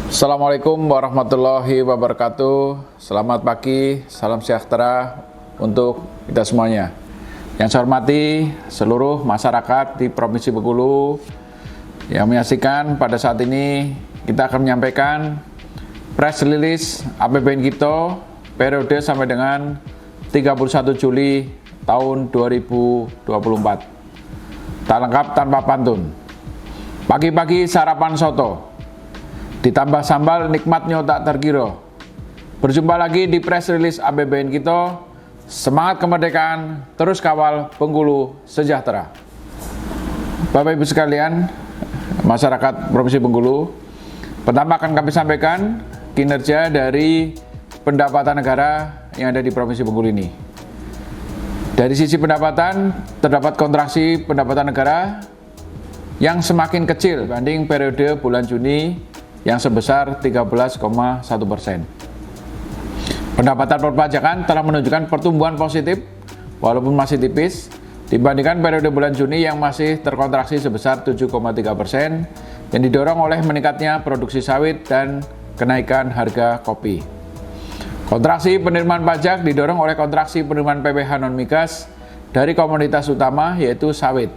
Assalamualaikum warahmatullahi wabarakatuh. Selamat pagi, salam sejahtera untuk kita semuanya. Yang saya hormati seluruh masyarakat di Provinsi Bengkulu yang menyaksikan pada saat ini kita akan menyampaikan press release APBN kita periode sampai dengan 31 Juli tahun 2024. Tak lengkap tanpa pantun. Pagi-pagi sarapan soto, ditambah sambal nikmatnya tak terkira. Berjumpa lagi di press release APBN kita. Semangat kemerdekaan, terus kawal Bengkulu sejahtera. Bapak Ibu sekalian, masyarakat Provinsi Bengkulu, pertama akan kami sampaikan kinerja dari pendapatan negara yang ada di Provinsi Bengkulu ini. Dari sisi pendapatan, terdapat kontraksi pendapatan negara yang semakin kecil dibanding periode bulan Juni yang sebesar 13,1%. Pendapatan perpajakan telah menunjukkan pertumbuhan positif walaupun masih tipis dibandingkan periode bulan Juni yang masih terkontraksi sebesar 7,3% yang didorong oleh meningkatnya produksi sawit dan kenaikan harga kopi. Kontraksi penerimaan pajak didorong oleh kontraksi penerimaan PPh non-migas dari komoditas utama yaitu sawit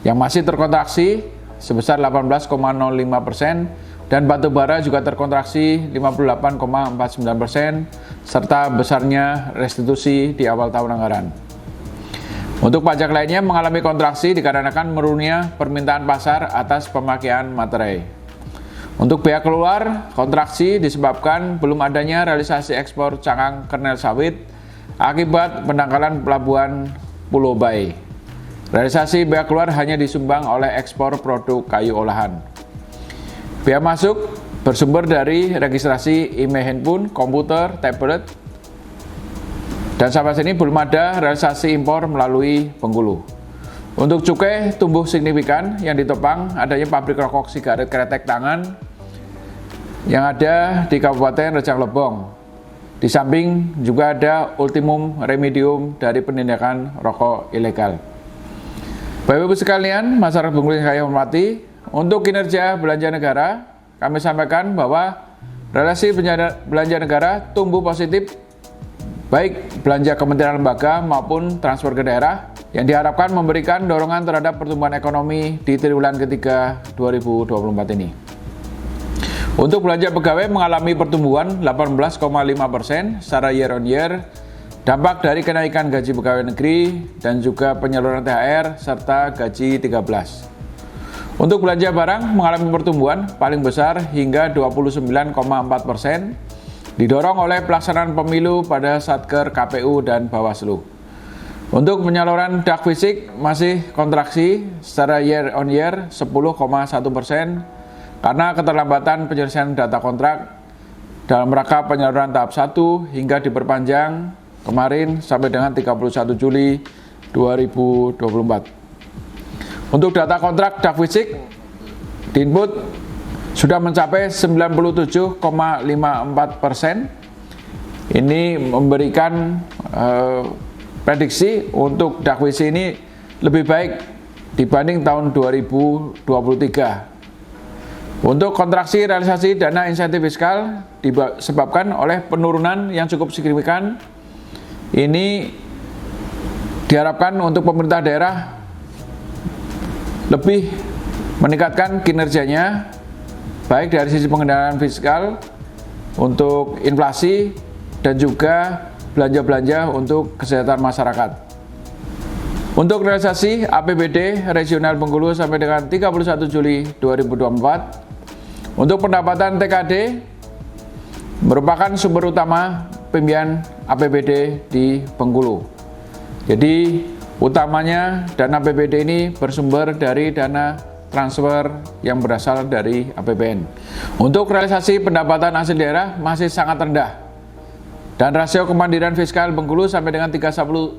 yang masih terkontraksi sebesar 18,05%. Dan batu bara juga terkontraksi 58,49% serta besarnya restitusi di awal tahun anggaran. Untuk pajak lainnya mengalami kontraksi dikarenakan menurunnya permintaan pasar atas pemakaian materai. Untuk biaya keluar, kontraksi disebabkan belum adanya realisasi ekspor cangkang kernel sawit akibat pendangkalan pelabuhan Pulau Bae. Realisasi biaya keluar hanya disumbang oleh ekspor produk kayu olahan. Biaya masuk bersumber dari registrasi email handphone, komputer, tablet, dan sampai sini belum ada realisasi impor melalui Bengkulu. Untuk cukai tumbuh signifikan yang ditopang adanya pabrik rokok sigaret kretek tangan yang ada di Kabupaten Rejang Lebong. Di samping juga ada ultimum remedium dari penindakan rokok ilegal. Bapak Ibu sekalian, masyarakat Bengkulu yang saya hormati, untuk kinerja belanja negara, kami sampaikan bahwa relasi belanja negara tumbuh positif, baik belanja kementerian lembaga maupun transfer ke daerah, yang diharapkan memberikan dorongan terhadap pertumbuhan ekonomi di triwulan ketiga 2024 ini. Untuk belanja pegawai mengalami pertumbuhan 18,5% secara year on year, dampak dari kenaikan gaji pegawai negeri dan juga penyaluran THR serta gaji 13. Untuk belanja barang mengalami pertumbuhan paling besar hingga 29,4%, didorong oleh pelaksanaan pemilu pada Satker KPU dan Bawaslu. Untuk penyaluran dak fisik masih kontraksi secara year on year 10,1% karena keterlambatan penyelesaian data kontrak dalam rangka penyaluran tahap 1 hingga diperpanjang kemarin sampai dengan 31 Juli 2024. Untuk data kontrak dak fisik di input sudah mencapai 97,54%. Ini memberikan prediksi untuk dak fisik ini lebih baik dibanding tahun 2023. Untuk kontraksi realisasi dana insentif fiskal disebabkan oleh penurunan yang cukup signifikan. Ini diharapkan untuk pemerintah daerah lebih meningkatkan kinerjanya baik dari sisi pengendalian fiskal untuk inflasi dan juga belanja-belanja untuk kesehatan masyarakat. Untuk realisasi APBD regional Bengkulu sampai dengan 31 Juli 2024, untuk pendapatan TKD merupakan sumber utama pembiayaan APBD di Bengkulu. Jadi utamanya dana APBD ini bersumber dari dana transfer yang berasal dari APBN. Untuk realisasi pendapatan asli daerah masih sangat rendah. Dan rasio kemandirian fiskal Bengkulu sampai dengan 31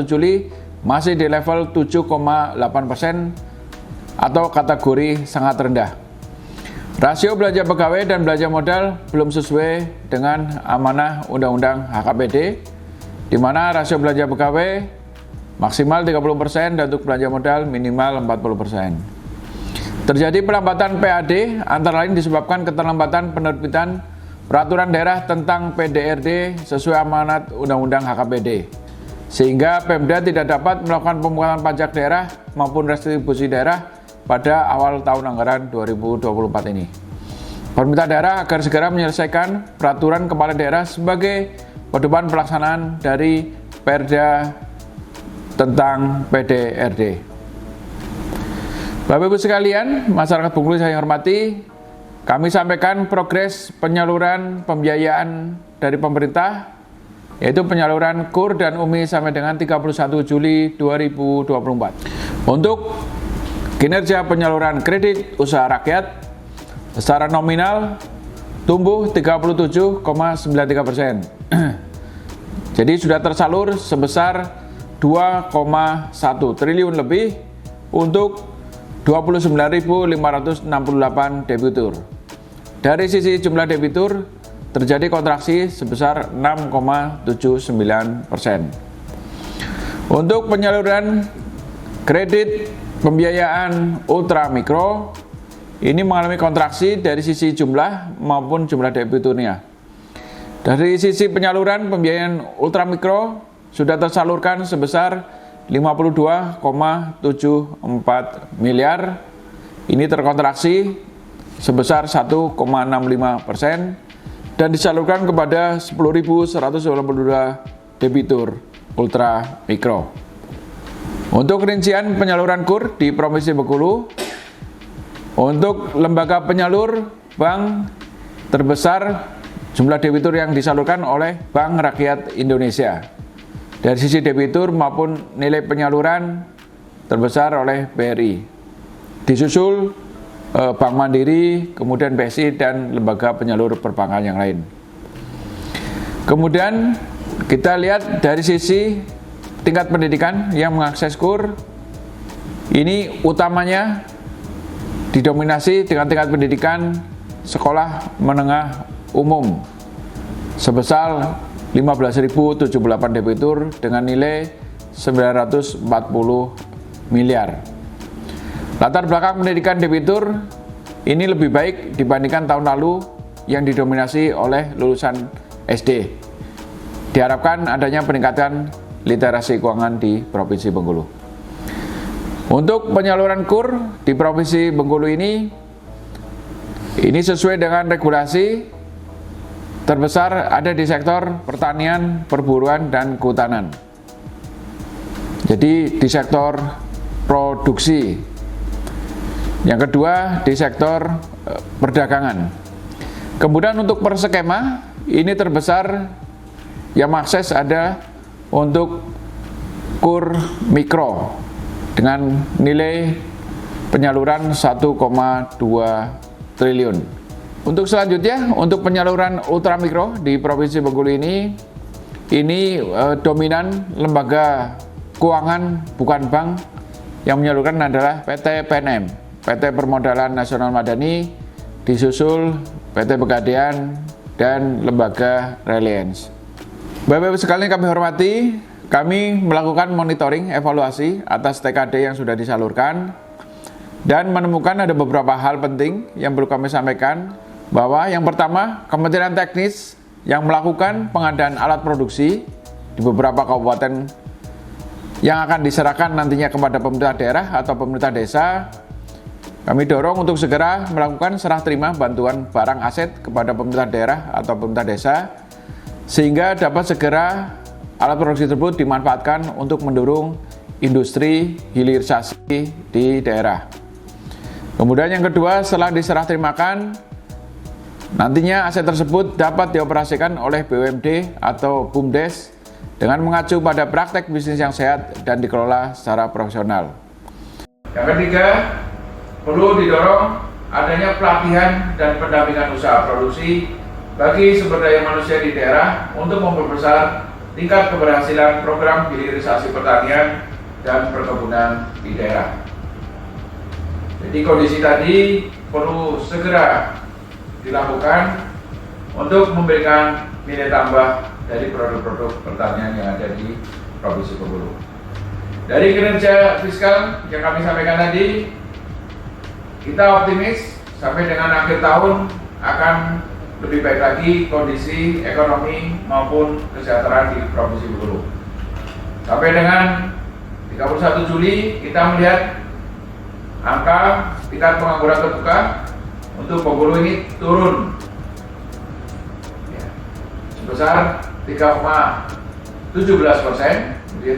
Juli masih di level 7,8% atau kategori sangat rendah. Rasio belanja pegawai dan belanja modal belum sesuai dengan amanah Undang-Undang HKBD, di mana rasio belanja pegawai maksimal 30% dan untuk belanja modal minimal 40%. Terjadi pelambatan PAD antara lain disebabkan keterlambatan penerbitan peraturan daerah tentang PDRD sesuai amanat Undang-Undang HKPD, sehingga Pemda tidak dapat melakukan pemungutan pajak daerah maupun restribusi daerah pada awal tahun anggaran 2024 ini. Pemerintah daerah agar segera menyelesaikan peraturan kepala daerah sebagai pedoman pelaksanaan dari Perda tentang PDRD. Bapak Ibu sekalian, masyarakat Bengkulu saya hormati, kami sampaikan progres penyaluran pembiayaan dari pemerintah, yaitu penyaluran KUR dan UMI sampai dengan 31 Juli 2024. Untuk kinerja penyaluran kredit usaha rakyat secara nominal tumbuh 37,93%. Jadi sudah tersalur sebesar 2,1 triliun lebih untuk 29.568 debitur. Dari sisi jumlah debitur terjadi kontraksi sebesar 6,79%. Untuk penyaluran kredit pembiayaan ultra mikro ini mengalami kontraksi dari sisi jumlah maupun jumlah debiturnya. Dari sisi penyaluran pembiayaan ultra mikro sudah tersalurkan sebesar 52,74 miliar. Ini terkontraksi sebesar 1,65% dan disalurkan kepada 10.192 debitur ultra mikro. Untuk rincian penyaluran KUR di Provinsi Bengkulu, untuk lembaga penyalur bank terbesar jumlah debitur yang disalurkan oleh Bank Rakyat Indonesia. Dari sisi debitur maupun nilai penyaluran terbesar oleh BRI. Disusul Bank Mandiri, kemudian BSI dan lembaga penyalur perbankan yang lain. Kemudian kita lihat dari sisi tingkat pendidikan yang mengakses KUR, ini utamanya didominasi dengan tingkat pendidikan sekolah menengah umum sebesar 15.078 debitur dengan nilai 940 miliar. Latar belakang pendidikan debitur ini lebih baik dibandingkan tahun lalu yang didominasi oleh lulusan SD. Diharapkan adanya peningkatan literasi keuangan di Provinsi Bengkulu. Untuk penyaluran KUR di Provinsi Bengkulu ini sesuai dengan regulasi terbesar ada di sektor pertanian, perburuan, dan kehutanan. Jadi di sektor produksi. Yang kedua di sektor perdagangan. Kemudian untuk per skema ini terbesar yang mengakses ada untuk KUR mikro dengan nilai penyaluran 1,2 triliun. Untuk selanjutnya, untuk penyaluran ultramikro di Provinsi Bengkulu ini dominan lembaga keuangan bukan bank yang menyalurkan adalah PT PNM, PT Permodalan Nasional Madani, disusul PT Pegadaian dan lembaga Reliance. Bapak-Ibu sekalian kami hormati, kami melakukan monitoring evaluasi atas TKD yang sudah disalurkan dan menemukan ada beberapa hal penting yang perlu kami sampaikan. Bahwa yang pertama, Kementerian Teknis yang melakukan pengadaan alat produksi di beberapa kabupaten yang akan diserahkan nantinya kepada pemerintah daerah atau pemerintah desa, kami dorong untuk segera melakukan serah terima bantuan barang aset kepada pemerintah daerah atau pemerintah desa, sehingga dapat segera alat produksi tersebut dimanfaatkan untuk mendorong industri hilirisasi di daerah. Kemudian yang kedua, setelah diserah terimakan, nantinya aset tersebut dapat dioperasikan oleh BUMD atau BUMDes dengan mengacu pada praktek bisnis yang sehat dan dikelola secara profesional. Yang ketiga, perlu didorong adanya pelatihan dan pendampingan usaha produksi bagi sumber daya manusia di daerah untuk memperbesar tingkat keberhasilan program hilirisasi pertanian dan perkebunan di daerah. Jadi kondisi tadi perlu segera dilakukan untuk memberikan nilai tambah dari produk-produk pertanian yang ada di Provinsi Bengkulu. Dari kinerja fiskal yang kami sampaikan tadi, kita optimis sampai dengan akhir tahun akan lebih baik lagi kondisi ekonomi maupun kesejahteraan di Provinsi Bengkulu. Sampai dengan 31 Juli kita melihat angka tingkat pengangguran terbuka untuk Bengkulu ini turun sebesar 3,17%,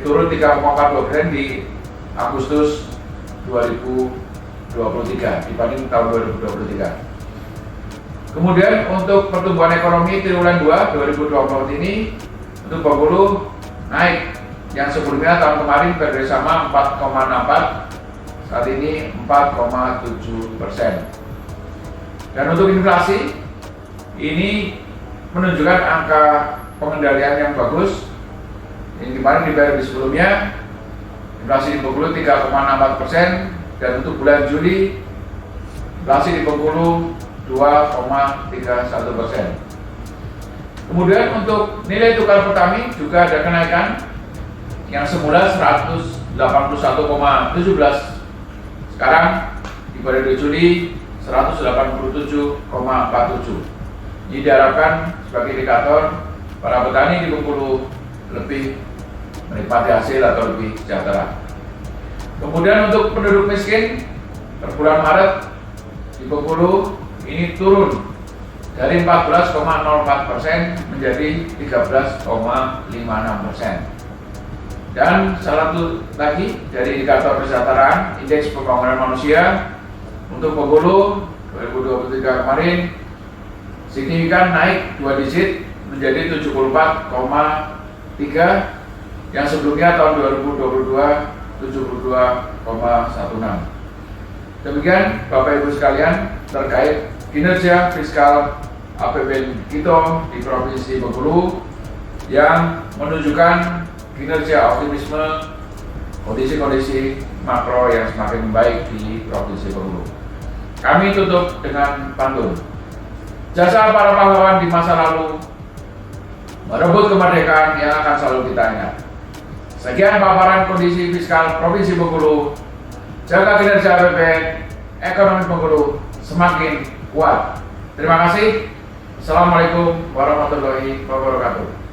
turun 3,42% di Agustus 2023 dibanding tahun 2023. Kemudian untuk pertumbuhan ekonomi triwulan 2 2024 ini untuk Bengkulu naik, yang sebelumnya tahun kemarin bersama 4,64, saat ini 4,7%. Dan untuk inflasi ini menunjukkan angka pengendalian yang bagus. Yang kemarin di periode sebelumnya inflasi di Bengkulu 3,64%, dan untuk bulan Juli inflasi di Bengkulu 2,31%. Kemudian untuk nilai tukar petani juga ada kenaikan, yang semula 181,17, sekarang di periode Juli 187,47. Ini diharapkan sebagai indikator para petani di Bengkulu lebih menikmati hasil atau lebih sejahtera. Kemudian untuk penduduk miskin per bulan Maret di Bengkulu ini turun dari 14,04% menjadi 13,56%. Dan salah satu lagi dari indikator kesejahteraan, indeks pembangunan manusia untuk Bengkulu 2023 kemarin signifikan naik 2 digit menjadi 74,3, yang sebelumnya tahun 2022 72,16. Demikian Bapak Ibu sekalian terkait kinerja fiskal APBN kita di Provinsi Bengkulu yang menunjukkan kinerja optimisme kondisi-kondisi makro yang semakin baik di Provinsi Bengkulu. Kami tutup dengan pantun. Jasa para pahlawan di masa lalu merebut kemerdekaan yang akan selalu kita ingat. Sekian paparan kondisi fiskal Provinsi Bengkulu. Jaga kinerja APBN, ekonomi Bengkulu semakin kuat. Terima kasih. Assalamualaikum warahmatullahi wabarakatuh.